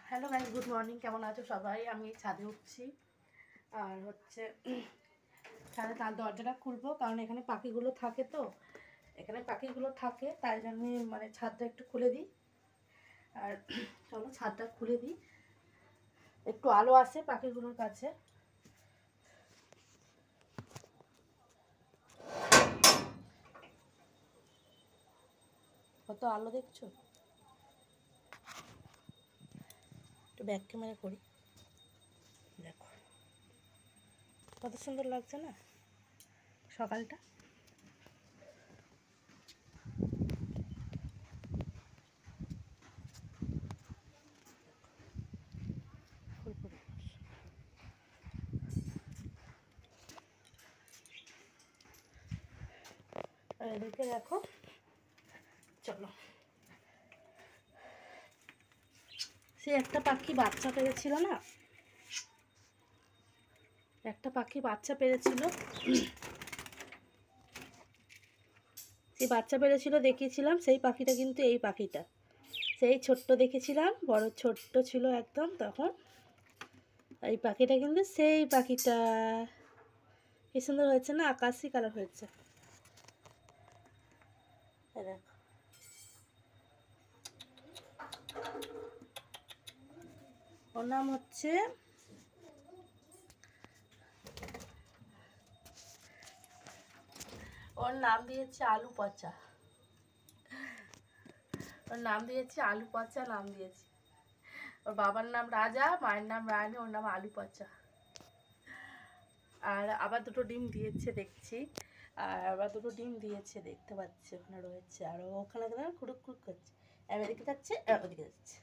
Hello guys, good morning. কেমন আছো সবাই? আমি ছাদে উঠছি আর হচ্ছে ছাদে তার দরজাটা খুলবো, কারণ এখানে পাখিগুলো থাকে, তো এখানে পাখিগুলো থাকে তাই জন্য মানে ছাদটা একটু খুলে দিই। আর চলো ছাদটা খুলে দিই, একটু আলো আসে পাখিগুলোর কাছে। কত আলো দেখছো, একটু ব্যাক ক্যামেরা করি, দেখো কত সুন্দর লাগছে না সকালটা। আর এদিকে দেখো, চলো সে একটা পাখি বাচ্চা পেরেছিল না, একটা পাখি বাচ্চা পেরেছিল, সেই বাচ্চা পেরেছিল দেখিয়েছিলাম, সেই পাখিটা কিন্তু এই পাখিটা, সেই ছোট্ট দেখেছিলাম, বড় ছোট্ট ছিল একদম তখন। এই পাখিটা কিন্তু সেই পাখিটা, কি সুন্দর হয়েছে না, আকাশি কালার হয়েছে। দেখো ওর নাম হচ্ছে, ওর নাম দিয়েছে আলু পচা, ওর নাম দিয়েছে আলু পচা, নাম দিয়েছে। ওর বাবার নাম রাজা, মায়ের নাম রানী, ওর নাম আলু পচা। আর আবার দুটো ডিম দিয়েছে দেখছি, আর আবার দুটো ডিম দিয়েছে দেখতে পাচ্ছি, ওখানে রয়েছে। আর ওখানে কুড়ুক কুড়ুক করছে, এদিকে যাচ্ছে ওদিকে যাচ্ছে।